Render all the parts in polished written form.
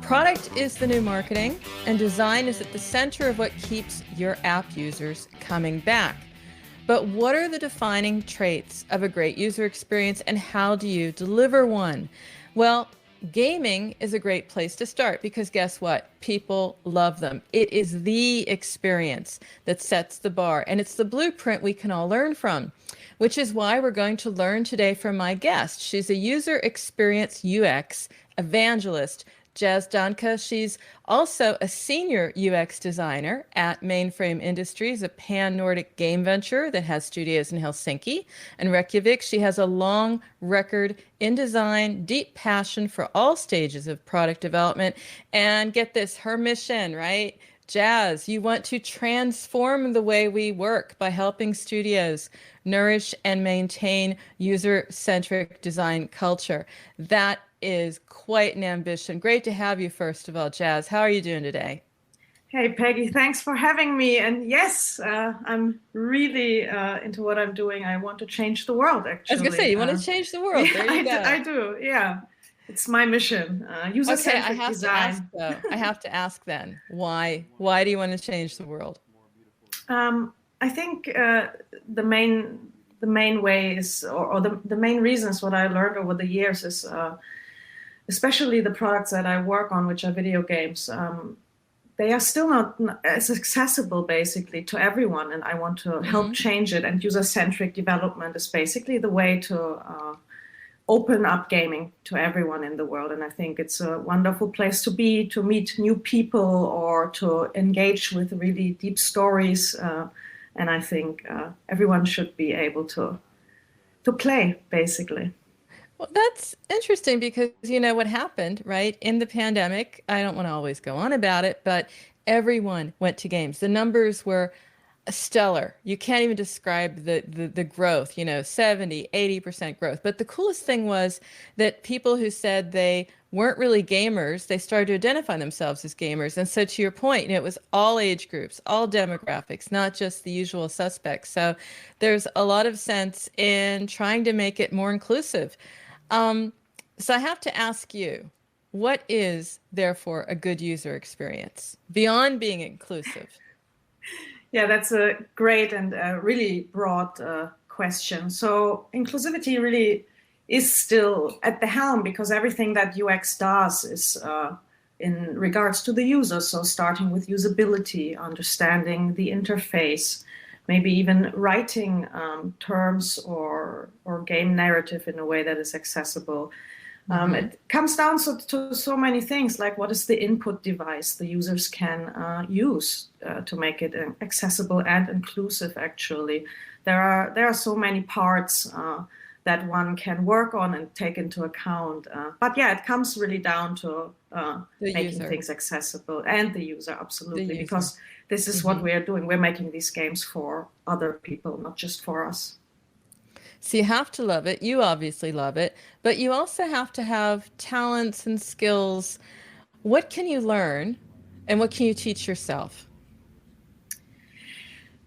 Product is the new marketing, and design is at the center of what keeps your app users coming back. But what are the defining traits of a great user experience, and how do you deliver one? Well, gaming is a great place to start because guess what? People love them. It is the experience that sets the bar, and it's the blueprint we can all learn from, which is why we're going to learn today from my guest. She's a user experience UX evangelist, Dahncke. She's also a senior UX designer at Mainframe Industries, a pan-Nordic game venture that has studios in Helsinki and Reykjavik. She has a long record in design, deep passion for all stages of product development. And get this, her mission, right? Jazz, you want to transform the way we work by helping studios nourish and maintain user-centric design culture. That is quite an ambition. Great to have you, first of all, Jazz. How are you doing today? Hey, Peggy, thanks for having me. And yes, I'm really into what I'm doing. I want to change the world, actually. I was going to say, you want to change the world. Yeah, there you go. I do, yeah. It's my mission, user-centric design. I have to ask then, why do you want to change the world? I think the main way is, or the main reasons what I learned over the years is, especially the products that I work on, which are video games, they are still not as accessible basically to everyone, and I want to help change it. And user-centric development is basically the way to open up gaming to everyone in the world. And I think it's a wonderful place to be, to meet new people or to engage with really deep stories. And I think everyone should be able to play, basically. Well, that's interesting because, you know, what happened, right, in the pandemic, I don't want to always go on about it, but everyone went to games. The numbers were stellar. You can't even describe the growth, you know, 70, 80% growth. But the coolest thing was that people who said they weren't really gamers, they started to identify themselves as gamers. And so to your point, you know, it was all age groups, all demographics, not just the usual suspects. So there's a lot of sense in trying to make it more inclusive. So I have to ask you, what is therefore a good user experience beyond being inclusive? Yeah, that's a great and really broad question. So inclusivity really is still at the helm because everything that UX does is in regards to the user. So starting with usability, understanding the interface, maybe even writing terms or game narrative in a way that is accessible. It comes down to so many things, like what is the input device the users can use to make it accessible and inclusive, actually. There are so many parts that one can work on and take into account. But yeah, it comes really down to making things accessible and the user, absolutely, because this is what we are doing. We're making these games for other people, not just for us. So you have to love it. You obviously love it, but you also have to have talents and skills. What can you learn and what can you teach yourself?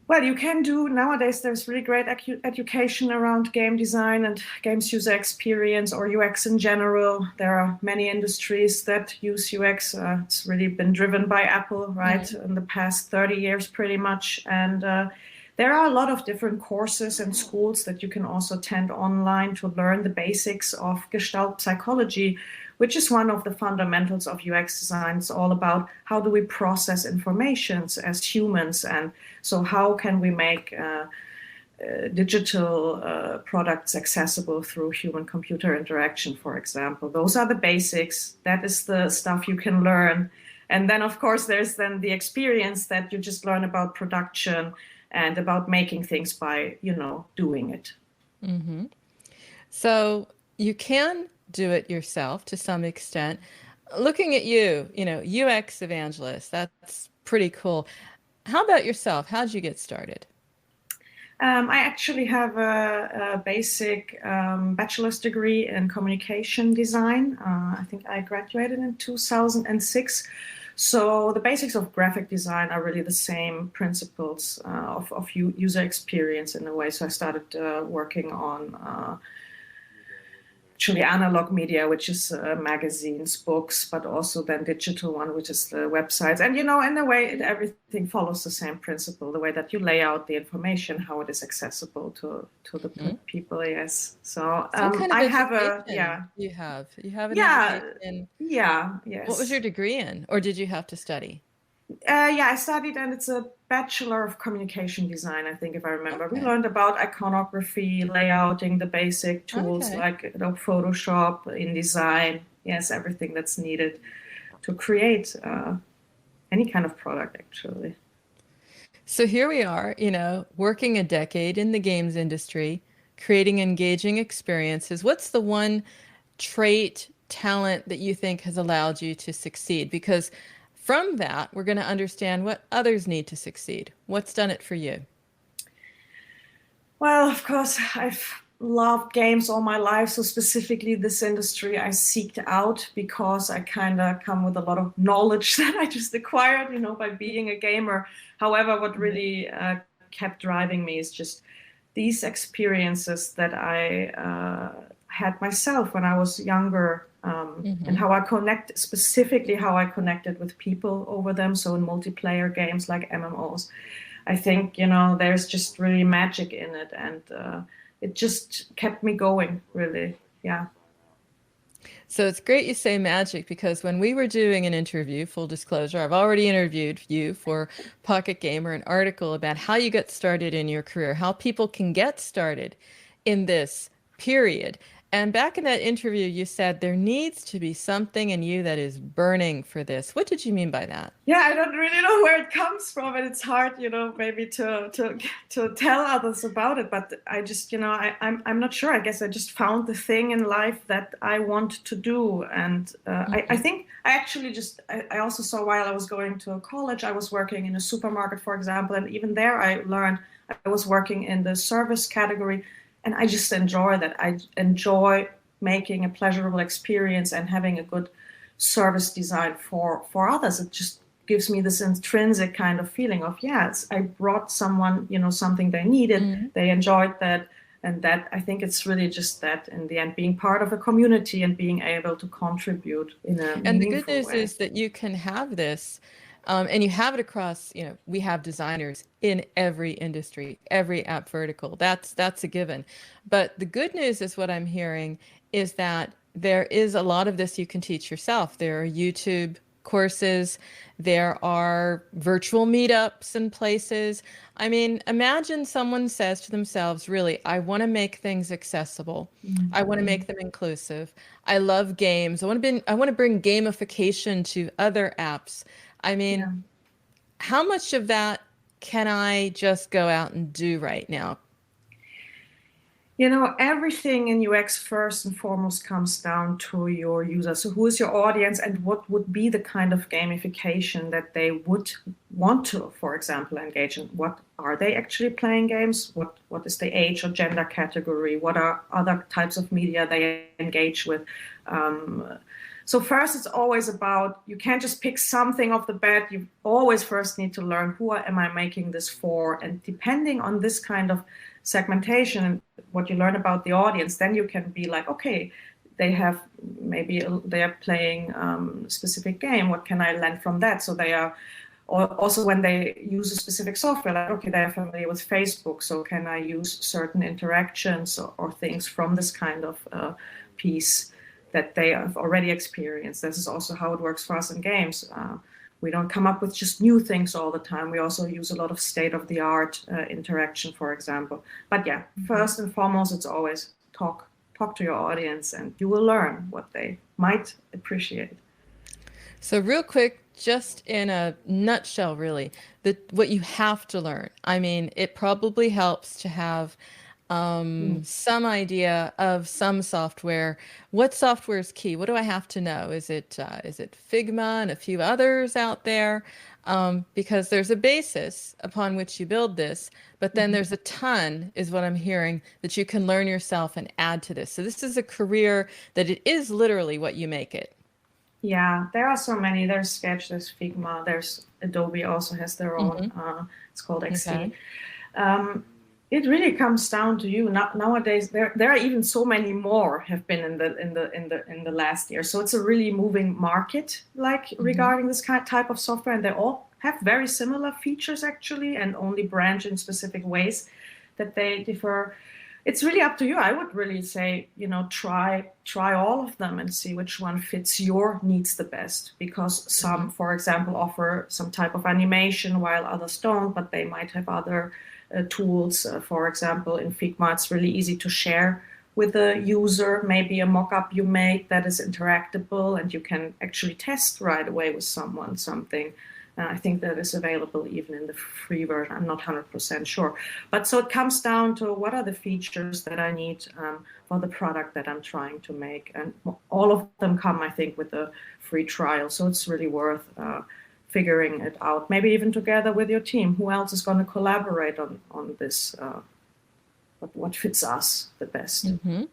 Well, you can do, nowadays there's really great education around game design and games user experience or UX in general. There are many industries that use UX. It's really been driven by Apple, right, in the past 30 years pretty much. And there are a lot of different courses and schools that you can also attend online to learn the basics of Gestalt psychology, which is one of the fundamentals of UX design. It's all about how do we process informations as humans, and so how can we make digital products accessible through human-computer interaction, for example. Those are the basics. That is the stuff you can learn. And then, of course, there's then the experience that you just learn about production and about making things by, you know, doing it. So you can do it yourself to some extent. Looking at you, you know, UX evangelist, that's pretty cool. How about yourself? How did you get started? I actually have a basic bachelor's degree in communication design. I think I graduated in 2006. So the basics of graphic design are really the same principles of user experience in a way. So I started working on actually analog media, which is magazines, books, but also then digital one, which is the websites. And, in a way, everything follows the same principle, the way that you lay out the information, how it is accessible to the people, yes. So Some kind of I have you have an yeah, education. yes. What was your degree in, or did you have to study? I studied, and it's a Bachelor of Communication Design, I think, if I remember. Okay. We learned about iconography, layouting, the basic tools like Photoshop, InDesign, yes, everything that's needed to create any kind of product, actually. So here we are, working a decade in the games industry, creating engaging experiences. What's the one trait, talent that you think has allowed you to succeed? Because from that, we're going to understand what others need to succeed. What's done it for you? Well, of course, I've loved games all my life. So specifically this industry I seeked out because I kind of come with a lot of knowledge that I just acquired, by being a gamer. However, what really kept driving me is just these experiences that I had myself when I was younger, and how I specifically how I connected with people over them. So in multiplayer games like MMOs, I think, there's just really magic in it. And it just kept me going, really. Yeah. So it's great you say magic, because when we were doing an interview, full disclosure, I've already interviewed you for Pocket Gamer, an article about how you get started in your career, how people can get started in this period. And back in that interview, you said there needs to be something in you that is burning for this. What did you mean by that? Yeah, I don't really know where it comes from, and it's hard, maybe to tell others about it. But I just, I'm not sure. I guess I just found the thing in life that I want to do, and I think I actually I also saw while I was going to college, I was working in a supermarket, for example, and even there I learned I was working in the service category. And I just enjoy that. I enjoy making a pleasurable experience and having a good service design for others. It just gives me this intrinsic kind of feeling of, yes, I brought someone, something they needed. They enjoyed that. And that, I think it's really just that in the end, being part of a community and being able to contribute in a meaningful way. And the good news is that you can have this. And you have it across, we have designers in every industry, every app vertical. That's a given. But the good news is what I'm hearing is that there is a lot of this you can teach yourself. There are YouTube courses, there are virtual meetups and places. I mean, imagine someone says to themselves, really, I want to make things accessible. I want to make them inclusive. I love games. I want to bring gamification to other apps. I mean, how much of that can I just go out and do right now? Everything in UX first and foremost comes down to your user. So who is your audience, and what would be the kind of gamification that they would want to, for example, engage in? What are they actually playing games? What is the age or gender category? What are other types of media they engage with? So first, it's always about, you can't just pick something off the bat. You always first need to learn, who am I making this for? And depending on this kind of segmentation and what you learn about the audience, then you can be like, okay, they are playing a specific game. What can I learn from that? So they are also, when they use a specific software, like, okay, they are familiar with Facebook. So can I use certain interactions or things from this kind of piece that they have already experienced? This is also how it works for us in games. We don't come up with just new things all the time. We also use a lot of state-of-the-art interaction, for example. But yeah, first and foremost, it's always talk to your audience, and you will learn what they might appreciate. So real quick, just in a nutshell, really, what you have to learn. I mean, it probably helps to have some idea of some software. What software is key? What do I have to know? Is it Figma and a few others out there? Because there's a basis upon which you build this, but then there's a ton, is what I'm hearing, that you can learn yourself and add to this. So this is a career that it is literally what you make it. Yeah, there are so many. There's Sketch, there's Figma, there's Adobe also has their own. It's called XD. It really comes down to you. Nowadays, there are even so many more have been in the last year. So it's a really moving market, like regarding this type of software, and they all have very similar features actually, and only branch in specific ways that they differ. It's really up to you. I would really say, try all of them and see which one fits your needs the best. Because some, for example, offer some type of animation while others don't, but they might have other tools. For example, in Figma, it's really easy to share with the user, maybe a mock-up you make that is interactable and you can actually test right away with someone something. I think that is available even in the free version. I'm not 100% sure. But so it comes down to what are the features that I need for the product that I'm trying to make. And all of them come, I think, with a free trial. So it's really worth figuring it out, maybe even together with your team. Who else is going to collaborate on this? What fits us the best? Mm-hmm.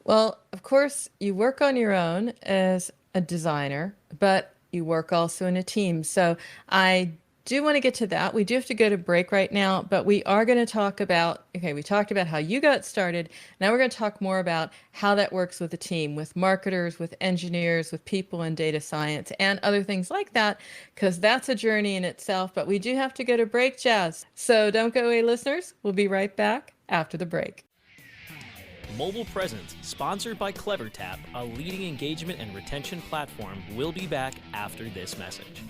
Well, of course, you work on your own as a designer, but you work also in a team. So I do want to get to that. We do have to go to break right now, but we are going to talk about, okay, we talked about how you got started. Now we're going to talk more about how that works with a team, with marketers, with engineers, with people in data science, and other things like that, because that's a journey in itself. But we do have to go to break, Jas. So don't go away, listeners. We'll be right back after the break. Mobile Presence, sponsored by CleverTap, a leading engagement and retention platform, will be back after this message.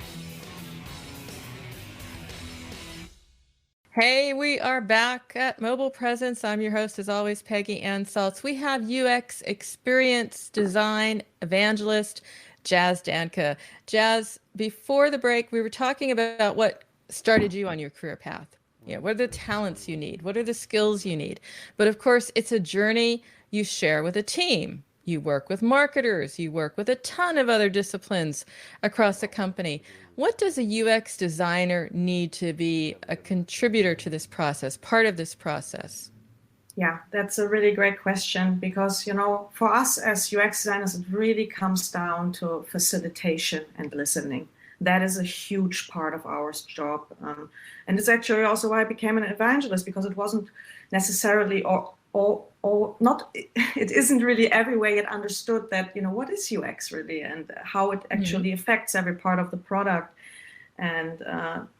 Hey, we are back at Mobile Presence. I'm your host, as always, Peggy Ann Saltz. We have UX experience design evangelist, Jas Dahncke. Jas, before the break, we were talking about what started you on your career path. What are the talents you need? What are the skills you need? But of course, it's a journey you share with a team. You work with marketers. You work with a ton of other disciplines across the company. What does a UX designer need to be a contributor to this process, part of this process? Yeah, that's a really great question because, for us as UX designers, it really comes down to facilitation and listening. That is a huge part of our job. And it's actually also why I became an evangelist, because it wasn't necessarily it isn't really every way yet understood that, what is UX really and how it actually affects every part of the product. And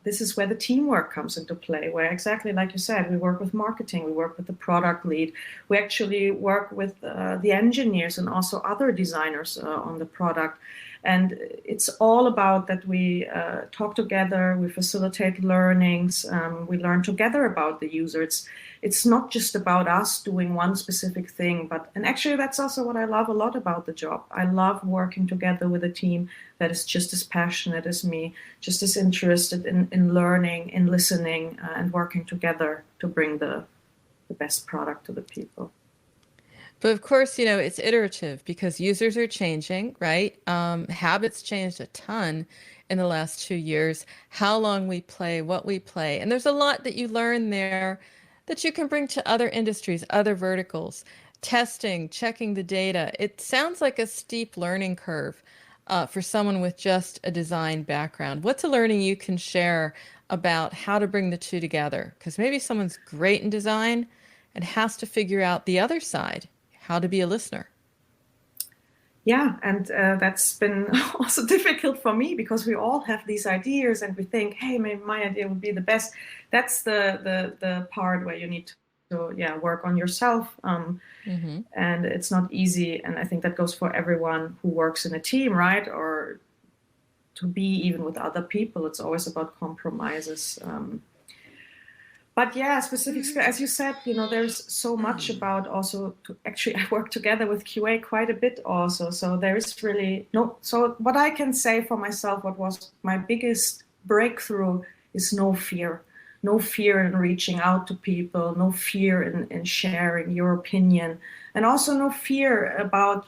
this is where the teamwork comes into play, where exactly like you said, we work with marketing, we work with the product lead, we actually work with the engineers and also other designers on the product. And it's all about that we talk together, we facilitate learnings, we learn together about the user. It's not just about us doing one specific thing, and actually that's also what I love a lot about the job. I love working together with a team that is just as passionate as me, just as interested in learning, in listening, and working together to bring the best product to the people. But of course, it's iterative because users are changing, right? Habits changed a ton in the last 2 years, how long we play, what we play. And there's a lot that you learn there that you can bring to other industries, other verticals, testing, checking the data. It sounds like a steep learning curve for someone with just a design background. What's a learning you can share about how to bring the two together? Because maybe someone's great in design and has to figure out the other side, how to be a listener. Yeah, and that's been also difficult for me because we all have these ideas and we think, hey, maybe my idea would be the best. That's the part where you need to work on yourself. And it's not easy. And I think that goes for everyone who works in a team, right? Or to be even with other people. It's always about compromises. But yeah, specifics, as you said, there's so much about also, actually, I work together with QA quite a bit also. So there is really so what I can say for myself, what was my biggest breakthrough is no fear. No fear in reaching out to people, no fear in sharing your opinion, and also no fear about,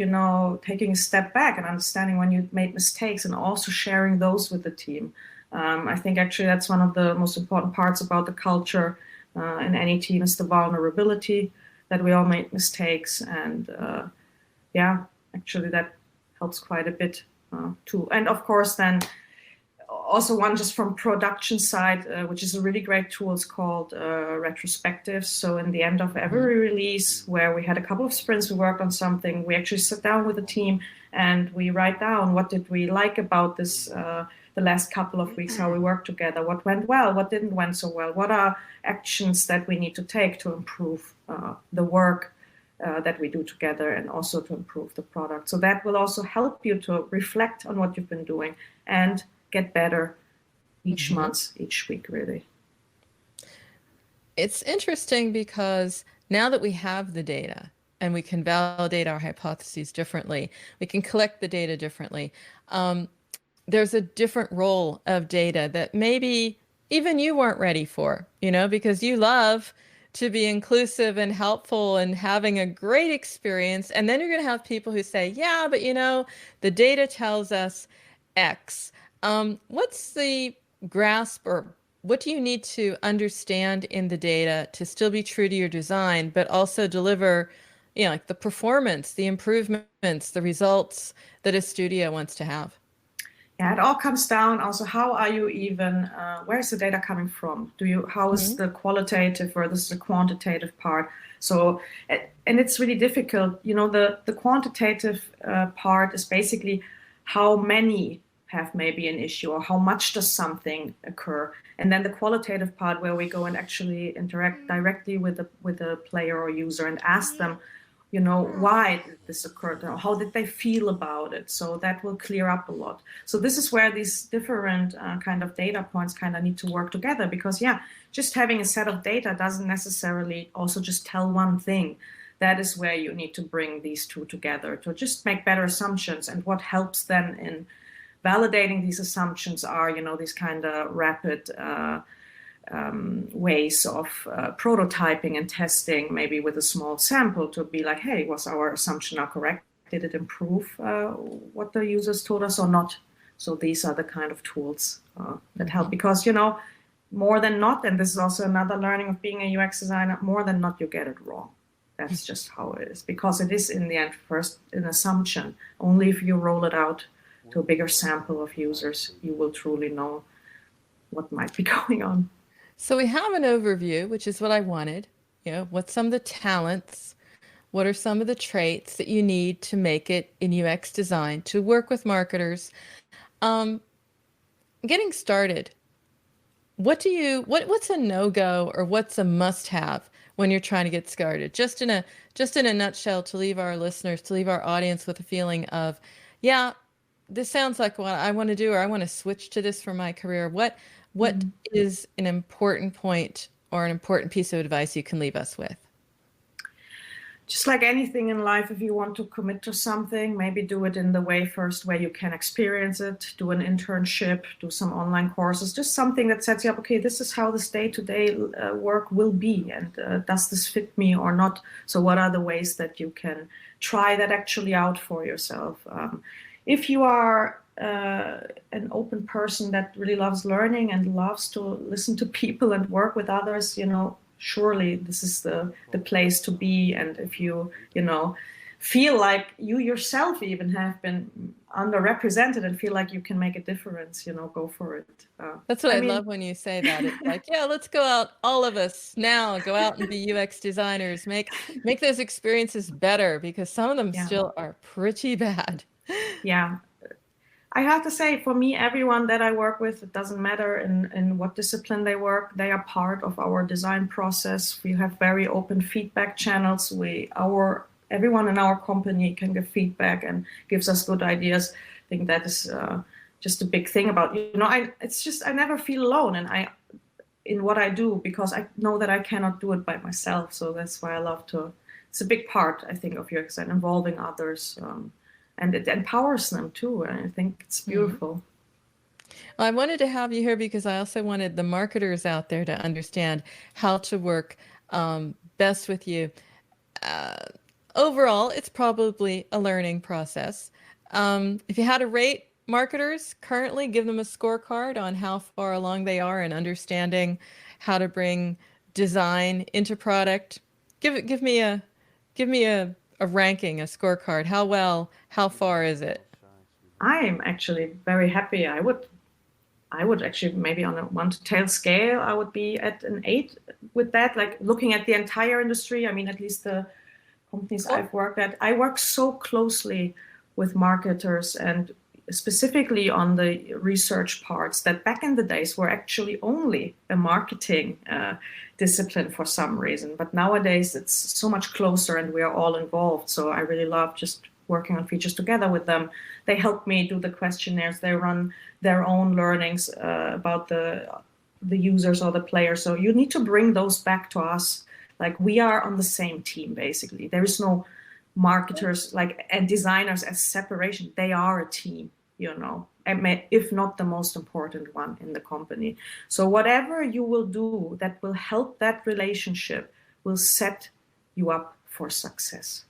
taking a step back and understanding when you made mistakes and also sharing those with the team. I think actually that's one of the most important parts about the culture in any team is the vulnerability, that we all make mistakes. And actually that helps quite a bit too. And of course, then also one just from production side, which is a really great tool. It's called Retrospectives. So in the end of every release, where we had a couple of sprints, we worked on something, we actually sit down with the team and we write down what did we like about this, the last couple of weeks, how we worked together, what went well, what didn't went so well, what are actions that we need to take to improve the work that we do together, and also to improve the product. So that will also help you to reflect on what you've been doing and get better each month, each week, really. It's interesting because now that we have the data and we can validate our hypotheses differently, we can collect the data differently. There's a different role of data that maybe even you weren't ready for, because you love to be inclusive and helpful and having a great experience. And then you're going to have people who say, yeah, but the data tells us X. What's the grasp, or what do you need to understand in the data to still be true to your design, but also deliver, like the performance, the improvements, the results that a studio wants to have? Yeah, it all comes down also, how are you even, where's the data coming from? How is the qualitative versus the quantitative part? So, and it's really difficult. The quantitative part is basically how many have maybe an issue, or how much does something occur. And then the qualitative part, where we go and actually interact directly with the player or user and ask them, why did this occur? How did they feel about it? So that will clear up a lot. So this is where these different kind of data points kind of need to work together, because just having a set of data doesn't necessarily also just tell one thing. That is where you need to bring these two together to just make better assumptions. And what helps then in validating these assumptions are, these kind of rapid ways of prototyping and testing, maybe with a small sample, to be like, hey, was our assumption now correct? Did it improve what the users told us or not? So these are the kind of tools that help, because, more than not, and this is also another learning of being a UX designer, more than not, you get it wrong. That's just how it is, because it is in the end first an assumption. Only if you roll it out to a bigger sample of users, you will truly know what might be going on. So we have an overview, which is what I wanted. What's some of the talents? What are some of the traits that you need to make it in UX design to work with marketers? Getting started. What's a no-go, or what's a must-have when you're trying to get started? Just in a nutshell, to leave our listeners, to leave our audience with a feeling of, yeah, this sounds like what I want to do, or I want to switch to this for my career. What is an important point or an important piece of advice you can leave us with? Just like anything in life, if you want to commit to something, maybe do it in the way first where you can experience it, do an internship, do some online courses, just something that sets you up, okay, this is how this day-to-day work will be, and does this fit me or not? So what are the ways that you can try that actually out for yourself? If you are an open person that really loves learning and loves to listen to people and work with others, surely this is the place to be. And if you feel like you yourself even have been underrepresented and feel like you can make a difference, go for it. That's what I love when you say that. It's like, yeah, let's go out, all of us now, go out and be UX designers, make those experiences better, because some of them still are pretty bad. Yeah. I have to say, for me, everyone that I work with, it doesn't matter in what discipline they work, they are part of our design process. We have very open feedback channels. Everyone in our company can give feedback and gives us good ideas. I think that is just a big thing about, I never feel alone in what I do, because I know that I cannot do it by myself. So that's why I love it's a big part, I think, of UX and involving others. And it empowers them too. And I think it's beautiful. Well, I wanted to have you here because I also wanted the marketers out there to understand how to work best with you. Overall, it's probably a learning process. If you had to rate marketers currently, give them a scorecard on how far along they are in understanding how to bring design into product. Give me a ranking, a scorecard. How far is it? I'm actually very happy. I would I would actually maybe on a 1 to 10 scale, I would be at an 8 with that. Like looking at the entire industry, I mean, at least the companies I've worked at, I work so closely with marketers and specifically on the research parts that back in the days were actually only a marketing discipline for some reason. But nowadays it's so much closer and we are all involved. So I really love just working on features together with them. They help me do the questionnaires. They run their own learnings about the users or the players. So you need to bring those back to us. Like we are on the same team, basically. There is no marketers and designers as separation. They are a team, if not the most important one in the company. So whatever you will do that will help that relationship will set you up for success.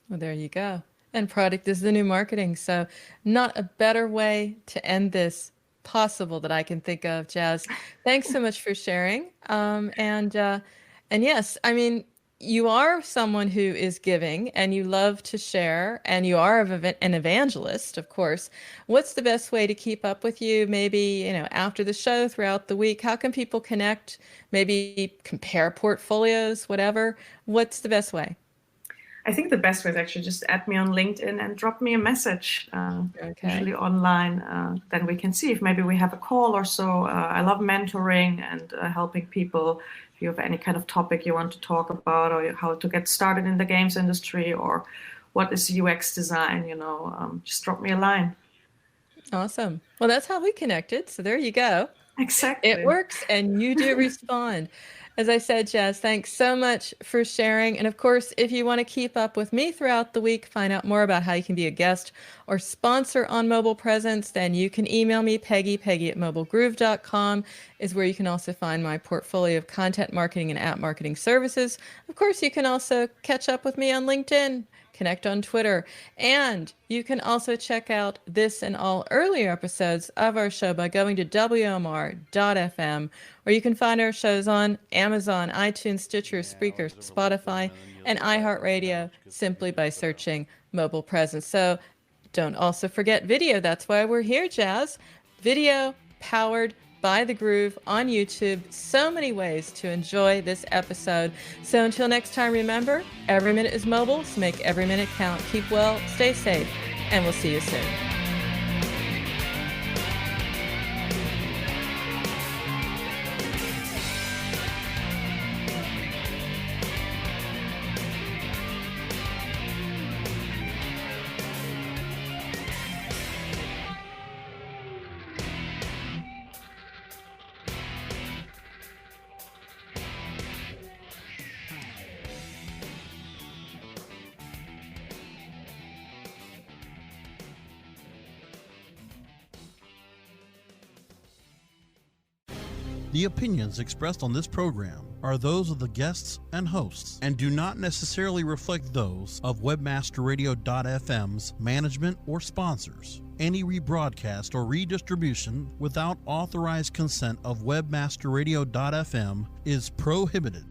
Well, there you go. And product is the new marketing. So not a better way to end this possible that I can think of, Jas. Thanks so much for sharing. And yes, I mean, you are someone who is giving and you love to share and you are an evangelist, of course. What's the best way to keep up with you? Maybe, after the show, throughout the week, how can people connect? Maybe compare portfolios, whatever. What's the best way? I think the best way is actually just add me on LinkedIn and drop me a message, usually online. Then we can see if maybe we have a call or so. I love mentoring and helping people. If you have any kind of topic you want to talk about or how to get started in the games industry or what is UX design, just drop me a line. Awesome. Well, that's how we connected. So there you go. Exactly. It works and you do respond. As I said, Jas, thanks so much for sharing. And of course, if you want to keep up with me throughout the week, find out more about how you can be a guest or sponsor on Mobile Presence, then you can email me, peggy@mobilegroove.com is where you can also find my portfolio of content marketing and app marketing services. Of course, you can also catch up with me on LinkedIn, connect on Twitter, and you can also check out this and all earlier episodes of our show by going to WMR.fm, or you can find our shows on Amazon, iTunes, Stitcher, Spreaker, Spotify, and iHeartRadio simply by searching Mobile Presence. So don't also forget video. That's why we're here, Jas. Video powered by The Groove on YouTube. So many ways to enjoy this episode. So until next time, remember, every minute is mobile, so make every minute count. Keep well, stay safe, and we'll see you soon. The opinions expressed on this program are those of the guests and hosts and do not necessarily reflect those of WebmasterRadio.fm's management or sponsors. Any rebroadcast or redistribution without authorized consent of WebmasterRadio.fm is prohibited.